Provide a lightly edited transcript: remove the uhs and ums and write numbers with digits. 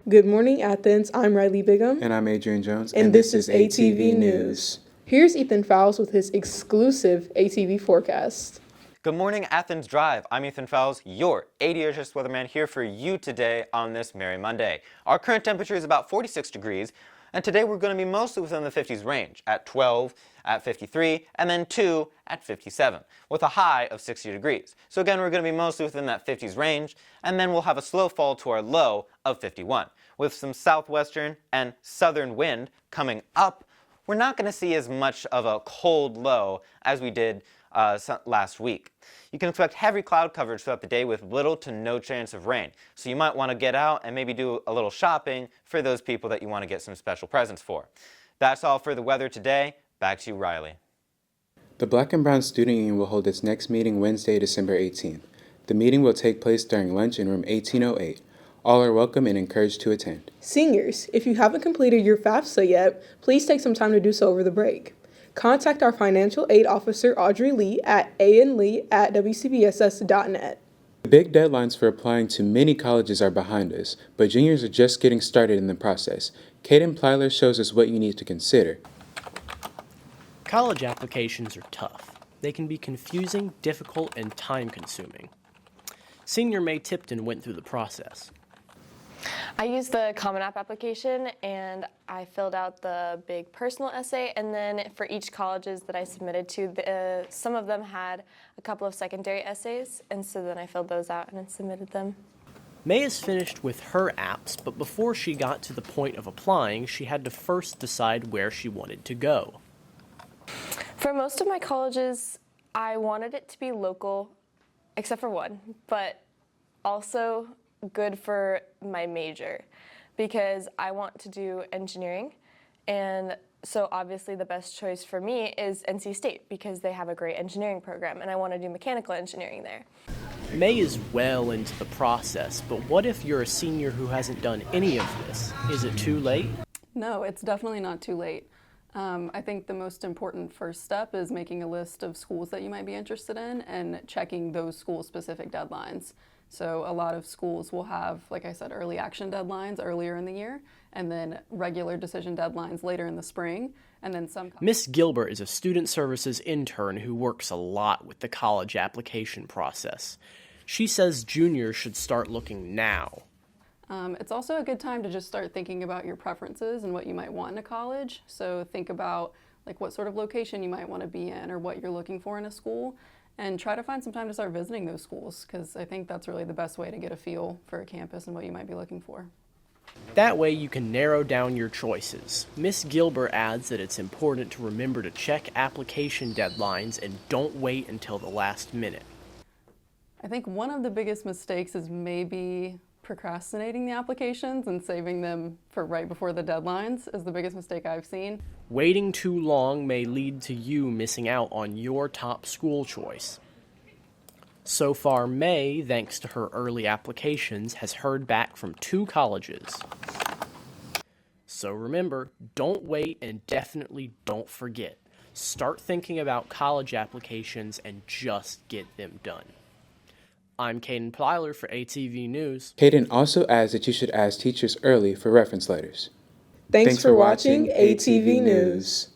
Good morning, Athens. I'm Riley Bigham. And I'm Adrien Jones. And this is ATV News. Here's Ethan Fowles with his exclusive ATV forecast. Good morning, Athens Drive. I'm Ethan Fowles, your ADHS weatherman, here for you today on this Merry Monday. Our current temperature is about 46 degrees, and today we're going to be mostly within the 50s range, at 12, at 53, and then 2 at 57, with a high of 60 degrees. So again, we're going to be mostly within that 50s range, and then we'll have a slow fall to our low of 51. With some southwestern and southern wind coming up, we're not going to see as much of a cold low as we did last week. You can expect heavy cloud coverage throughout the day with little to no chance of rain. So you might want to get out and maybe do a little shopping for those people that you want to get some special presents for. That's all for the weather today. Back to you, Riley. The Black and Brown Student Union will hold its next meeting Wednesday, December 18th. The meeting will take place during lunch in room 1808. All are welcome and encouraged to attend. Seniors, if you haven't completed your FAFSA yet, please take some time to do so over the break. Contact our financial aid officer, Adrien Ryley, at anlee@wcbss.net. The big deadlines for applying to many colleges are behind us, but juniors are just getting started in the process. Caden Plyler shows us what you need to consider. College applications are tough. They can be confusing, difficult, and time-consuming. Senior May Tipton went through the process. I used the Common App application and I filled out the big personal essay, and then for each colleges that I submitted to, some of them had a couple of secondary essays, and so then I filled those out and then submitted them. May is finished with her apps, but before she got to the point of applying, she had to first decide where she wanted to go. For most of my colleges, I wanted it to be local, except for one, but also good for my major because I want to do engineering, and so obviously the best choice for me is NC State because they have a great engineering program and I want to do mechanical engineering there. May is well into the process, but what if you're a senior who hasn't done any of this? Is it too late? No, it's definitely not too late. I think the most important first step is making a list of schools that you might be interested in and checking those school-specific deadlines. So a lot of schools will have, like I said, early action deadlines earlier in the year, and then regular decision deadlines later in the spring, and then some... Miss Gilbert is a student services intern who works a lot with the college application process. She says juniors should start looking now. It's also a good time to just start thinking about your preferences and what you might want in a college. So think about like what sort of location you might want to be in or what you're looking for in a school, and try to find some time to start visiting those schools, because I think that's really the best way to get a feel for a campus and what you might be looking for. That way you can narrow down your choices. Miss Gilbert adds that it's important to remember to check application deadlines and don't wait until the last minute. I think one of the biggest mistakes is maybe procrastinating the applications and saving them for right before the deadlines is the biggest mistake I've seen. Waiting too long may lead to you missing out on your top school choice. So far, May, thanks to her early applications, has heard back from 2 colleges. So remember, don't wait and definitely don't forget. Start thinking about college applications and just get them done. I'm Caden Plyler for ATV News. Caden also adds that you should ask teachers early for reference letters. Thanks for watching ATV News.